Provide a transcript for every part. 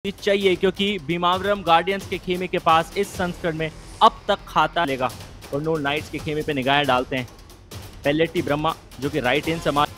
चाहिए क्योंकि भीमावरम गार्डियंस के खेमे के पास इस संस्करण में अब तक खाता लेगा। कुर्नूल नाइट्स के खेमे पे निगाहें डालते हैं। पेलेटी ब्रह्मा जो कि राइट इन समाज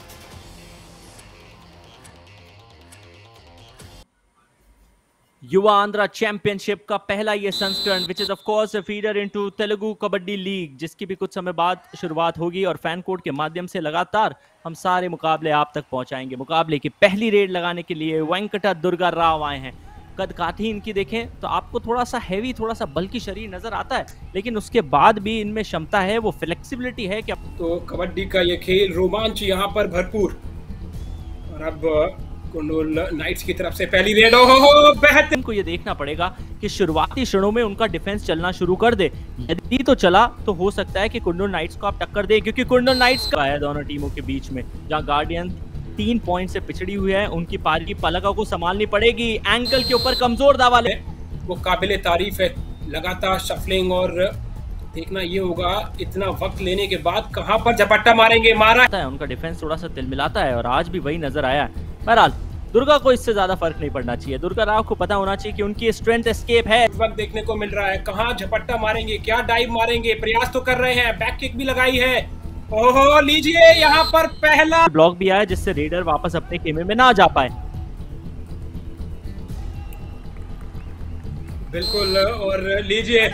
युवा आंध्रा चैंपियनशिप का पहला ये संस्करण which is of course a feeder into Telugu kabaddi league, जिसकी भी कुछ समय बाद शुरुआत होगी और फैन कोड के माध्यम से लगातार हम सारे मुकाबले आप तक पहुंचाएंगे। मुकाबले की पहली रेड लगाने के लिए वेंकटा दुर्गा राव आए हैं। कद काठी इनकी देखें तो आपको थोड़ा सा हैवी, थोड़ा सा बल्कि शरीर नजर आता है, लेकिन उसके बाद भी इनमें क्षमता है, वो फ्लेक्सिबिलिटी है कि तो कबड्डी का ये खेल रोमांच यहाँ पर भरपूर। और अब कुर्नूल नाइट्स की तरफ से पहली रेड हो बेहतर। इनको ये देखना पड़ेगा कि शुरुआती क्षणों में उनका डिफेंस चलना शुरू कर दे। यदि तो चला तो हो सकता है कि कुर्नूल नाइट्स को आप टक्कर दे, क्योंकि कुर्नूल नाइट्स का है दोनों टीमों के बीच में, जहां गार्डियन 3 पॉइंट से पिछड़ी हुई है। उनकी पारी पलका को संभालनी पड़ेगी। एंकल के ऊपर कमजोर दावा ले, वो काबिले तारीफ है। लगातार शफलिंग और देखना ये होगा इतना वक्त लेने के बाद कहां पर झपट्टा मारेंगे। मारा है उनका डिफेंस थोड़ा सा तिलमिलाता है और आज भी वही नजर आया है। बहरहाल दुर्गा को इससे ज्यादा फर्क नहीं पड़ना चाहिए। दुर्गा राव को पता होना चाहिए कि उनकी स्ट्रेंथ एस्केप है। वक्त देखने को मिल रहा है, कहां झपट्टा मारेंगे, क्या डाइव मारेंगे, प्रयास तो कर रहे हैं, बैक किक भी लगाई है। ओहो लीजिए यहाँ पर पहला ब्लॉक भी आया जिससे रेडर वापस अपने खेमे में ना जा पाए। बिल्कुल, और लीजिए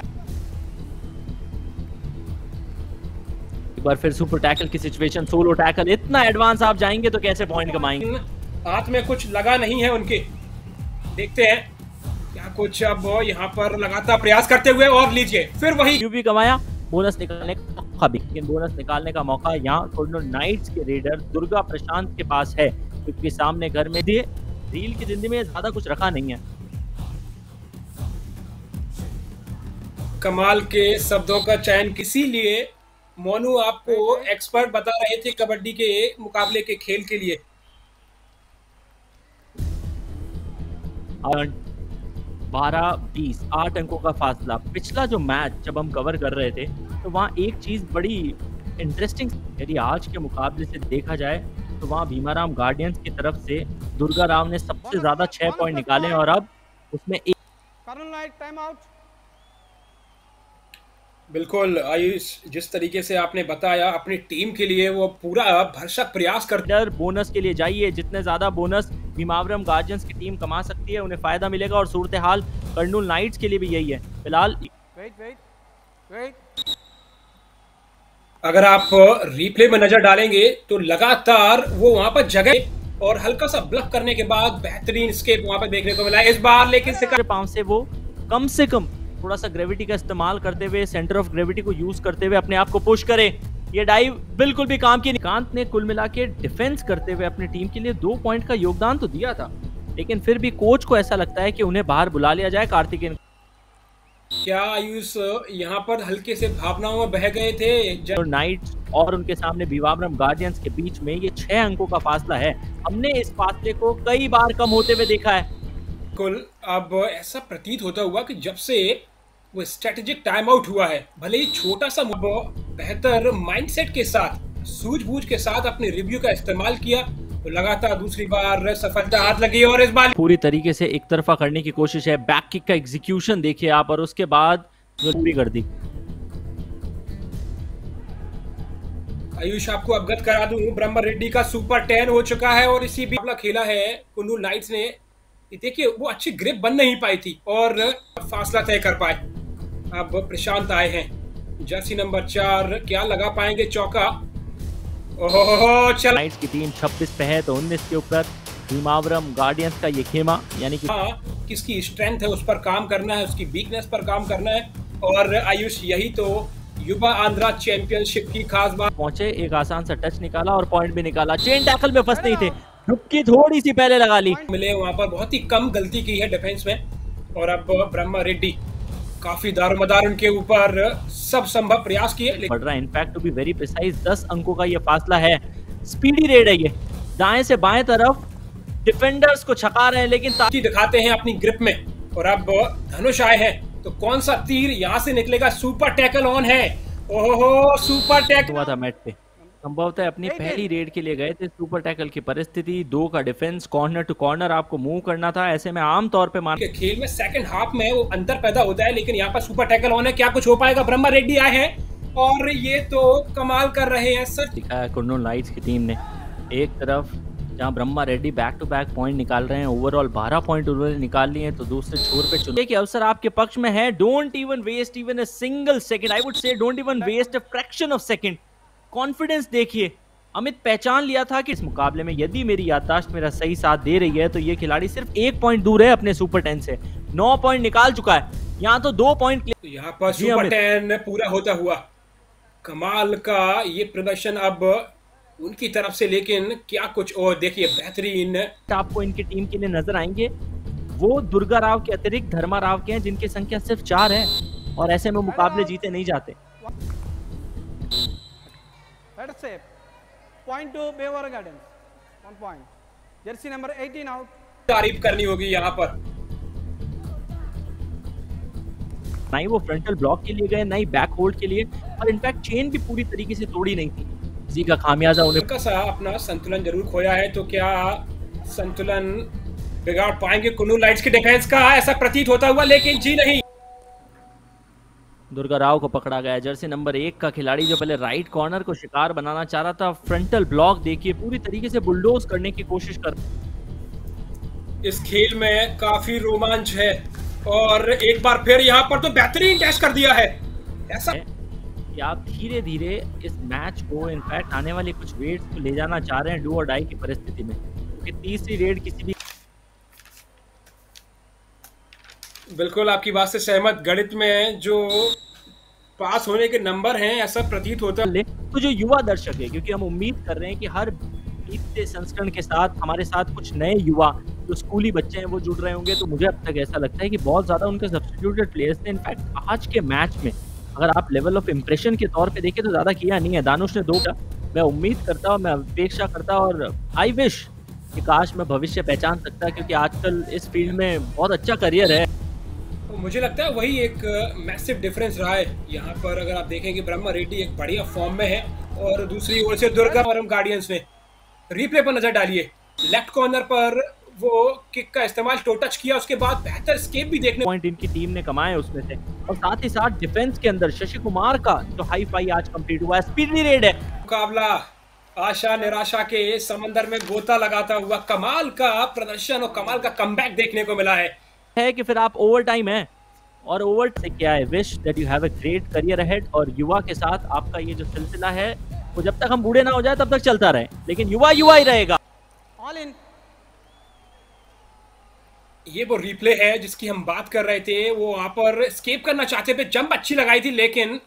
एक बार फिर सुपर टैकल की सिचुएशन, सोलो टैकल। इतना एडवांस आप जाएंगे तो कैसे पॉइंट कमाएंगे। हाथ में कुछ लगा नहीं है उनके, देखते हैं क्या कुछ अब यहाँ पर लगातार प्रयास करते हुए। और लीजिए फिर वही भी कमाया, बोनस निकालने का मौका भी, लेकिन बोनस निकालने का मौका यहाँ कुर्नूल नाइट्स के रेडर दुर्गा प्रशांत के पास है, क्योंकि सामने घर में दिए रील की जिंदगी में ज्यादा कुछ रखा नहीं है। कमाल के शब्दों का चयन, किसी लिए मोनू आपको एक्सपर्ट बता रहे थे कबड्डी के मुकाबले के खेल के लिए। 12-20 8 अंकों का फासला। पिछला जो मैच जब हम कवर कर रहे थे तो वहाँ एक चीज बड़ी इंटरेस्टिंग, यदि आज के मुकाबले से देखा जाए तो वहाँ भीमाराम गार्डियंस की तरफ से दुर्गा राव ने सबसे ज्यादा 6 पॉइंट निकाले और अब उसमें एक टाइम आउट। बिल्कुल आयुष, जिस तरीके से आपने बताया अपनी टीम के लिए वो पूरा भरसक प्रयास करते। बोनस के लिए जाइए, जितने ज्यादा बोनस भीमावरम गार्डियंस की टीम कमा सकती है उन्हें फायदा मिलेगा, और सूरत हाल कुर्नूल नाइट्स के लिए भी यही है फिलहाल। अगर आप रिप्ले में नजर डालेंगे तो लगातार वो वहां पर जगह और हल्का सा ब्लफ करने के बाद बेहतरीन स्केप वहां पर देखने को मिला इस बार। लेकिन पांव से वो कम से कम थोड़ा सा ग्रेविटी का इस्तेमाल करते हुए, सेंटर ऑफ ग्रेविटी को यूज करते हुए अपने आप को पुश करे। ये डाइव बिल्कुल भी काम की नहीं। कांत ने कुल मिला के डिफेंस करते हुए अपनी टीम के लिए 2 पॉइंट का योगदान तो दिया था, लेकिन फिर भी कोच को ऐसा लगता है कि उन्हें बाहर बुला लिया जाए। कार्तिकेयन क्या आयुष यहाँ पर हल्के से भावनाओं में बह गए थे। नाइट्स और उनके सामने भीमावरम गार्डियंस के बीच में ये 6 अंकों का फासला है। हमने इस फासले को कई बार कम होते हुए देखा है। अब ऐसा प्रतीत होता हुआ कि जब से वो स्ट्रेटेजिक टाइम आउट हुआ है, भले ही छोटा सा, बेहतर माइंडसेट के साथ, सूझबूझ के साथ अपने रिव्यू का इस्तेमाल किया तो लगातार दूसरी बार सफलता हाथ लगी। और इस बार पूरी तरीके से एक तरफा करने की कोशिश है। बैक किक का एग्जीक्यूशन देखिए आप, और उसके बाद पूरी कर दी। आयुष आपको अवगत करा दूं, ब्रह्मा रेड्डी का सुपर 10 हो चुका है और इसी भी खेला है कुर्नूल नाइट्स ने। देखिए वो अच्छी ग्रिप बन नहीं पाई थी और फासला तय कर पाए। अब प्रशांत आए हैं, जर्सी नंबर 4, क्या लगा पाएंगे चौका। ओहो चल, नाइट्स की टीम 26 पे है तो 19 के ऊपर भीमावरम गार्डियंस का ये खेमा, यानी कि किसकी स्ट्रेंथ है उस पर काम करना है, उसकी वीकनेस पर काम करना है। और आयुष यही तो युवा आंध्रा चैंपियनशिप की खास बात। पहुंचे, एक आसान सा टच निकाला और पॉइंट भी निकाला। चेन टैकल में फंस नहीं थे, डुबकी थोड़ी सी पहले लगा ली। मिले वहां पर बहुत ही कम गलती की है डिफेंस में। और अब ब्रह्मा रेड्डी काफी दारोमदार उनके ऊपर सब संभव प्रयास किए। बढ़ रहा है, in fact to be very precise 10 अंकों का ये फासला है। स्पीडी रेड है ये, दाएं से बाएं तरफ डिफेंडर्स को छका रहे हैं, लेकिन दिखाते हैं अपनी ग्रिप में। और अब धनुष आए हैं तो कौन सा तीर यहाँ से निकलेगा। सुपर टैकल ऑन है। ओहो सुपर टैकल हुआ था मैट पे। संभवतः अपनी पहली रेड के लिए गए थे। सुपर टैकल की परिस्थिति, 2 का डिफेंस, कॉर्नर टू कॉर्नर आपको मूव करना था। ऐसे में आमतौर पे मान खेल में सेकंड हाफ में वो अंतर पैदा होता है, लेकिन यहाँ पर सुपर टैकल होने क्या कुछ हो पाएगा। ब्रह्मा रेड्डी आए हैं और ये तो कमाल कर रहे हैं सर। दिखाया कुर्नूल नाइट्स की टीम ने। एक तरफ जहां Brahma Reddy back to back point निकाल रहे हैं, ओवरऑल 12 पॉइंट उन्होंने निकाल लिए हैं, तो दूसरे छोर पे चुनने के अवसर आपके पक्ष में है। Don't even waste even a single second, I would say don't even waste a fraction of second. Confidence देखिए, अमित पहचान लिया था कि इस मुकाबले में यदि मेरी याददाश्त मेरा सही साथ दे रही है तो ये खिलाड़ी सिर्फ 1 पॉइंट दूर है अपने सुपर 10 से। 9 पॉइंट निकाल चुका है, यहाँ तो 2 पॉइंट। तो यहाँ पर सुपर 10 पूरा होता हुआ कमाल का ये प्रदर्शन अब उनकी तरफ से, लेकिन क्या कुछ और देखिए बेहतरीन आपको इनकी टीम के लिए नजर आएंगे। वो दुर्गा राव के अतिरिक्त धर्मा राव के हैं जिनकी संख्या सिर्फ 4 है, और ऐसे में मुकाबले जीते नहीं जाते। Point to Baywater Gardens, 1 point. Jersey number 18 out. तारीफ करनी होगी यहाँ पर। ना ही वो फ्रंटल ब्लॉक के लिए गए, ना ही बैक होल्ड के लिए, और इनफैक्ट चेन भी पूरी तरीके से तोड़ी नहीं थी। इसी का खामियाजा उन्हें अपना संतुलन जरूर खोया है, तो क्या संतुलन बिगाड़ पाएंगे कुर्नूल नाइट्स के डिफेंस का, ऐसा प्रतीत होता हुआ, लेकिन जी नहीं। दुर्गा राव को पकड़ा गया, जर्सी नंबर 1 का खिलाड़ी जो पहले राइट कॉर्नर को शिकार बनाना चाह रहा था। फ्रंटल ब्लॉक देखिए पूरी तरीके से बुलडोज करने की कोशिश कर। इस खेल में काफी रोमांच है, और एक बार फिर यहाँ पर तो बेहतरीन डैश कर दिया है। ऐसा कि आप धीरे धीरे इस मैच को इनफैक्ट आने वाले कुछ वेट्स को ले जाना चाह रहे हैं डू और डाई की परिस्थिति में, क्योंकि तीसरी रेड किसी भी। बिल्कुल आपकी बात से सहमत। गणित में जो पास होने के नंबर हैं ऐसा प्रतीत होता है। तो जो युवा दर्शक है, क्योंकि हम उम्मीद कर रहे हैं कि हर बीतते संस्करण के साथ हमारे साथ कुछ नए युवा जो स्कूली बच्चे हैं वो जुड़ रहे होंगे, तो मुझे अब तक ऐसा लगता है कि बहुत ज्यादा उनके सब्स्टिट्यूटेड प्लेयर्स थे। इनफैक्ट आज के मैच में अगर आप लेवल ऑफ इंप्रेशन के तौर पे देखें तो ज्यादा किया नहीं है। दानुष ने 2 का, मैं उम्मीद करता हूँ, मैं अपेक्षा करता और आई विश कि काश मैं भविष्य पहचान सकता, क्योंकि आजकल इस फील्ड में बहुत अच्छा करियर है। तो मुझे लगता है वही एक मैसिव डिफरेंस रहा है यहाँ पर। अगर आप देखेंगे ब्रह्मा रेड्डी एक बढ़िया फॉर्म में है, और दूसरी ओर से दुर्गा गार्डियंस ने रिप्ले पर नजर डालिए, लेफ्ट कॉर्नर पर वो किक का इस्तेमाल टो टच किया, उसके बाद बेहतर स्केप भी देखने पॉइंट इनकी टीम ने कमाए उसमें से, और साथ ही साथ डिफेंस के अंदर शशि कुमार का जो हाई फाई आज कंप्लीट हुआ है। स्पीडली रेड है मुकाबला, आशा निराशा के समंदर में गोता लगाता हुआ कमाल का प्रदर्शन और कमाल का कमबैक देखने को मिला है कि फिर आप ओवर टाइम है, और ओवर से क्या है, wish that you have a great career ahead. और युवा के साथ आपका ये जो सिलसिला है वो जब तक हम बूढ़े ना हो जाए तब तक चलता रहे, लेकिन युवा युवा ही रहेगा। All in. ये वो रिप्ले है जिसकी हम बात कर रहे थे। वो वहां पर स्केप करना चाहते थे, जंप अच्छी लगाई थी, लेकिन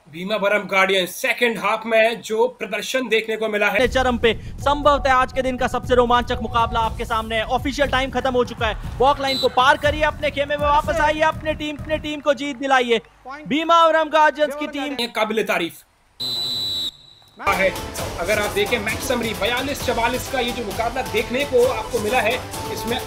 भीमावरम गार्डियंस सेकंड हाफ में जो प्रदर्शन देखने को मिला है चरम पे। संभवतः आज के दिन का सबसे रोमांचक मुकाबला आपके सामने है। ऑफिशियल टाइम खत्म हो चुका है, वॉक लाइन को पार करिए, अपने खेमे में वापस आइए, अपने टीम को जीत दिलाइए। भीमावरम गार्डियंस की टीम काबिल तारीफ है। अगर आप देखें मैच समरी 42-44 का ये जो मुकाबला देखने को आपको मिला है, इसमें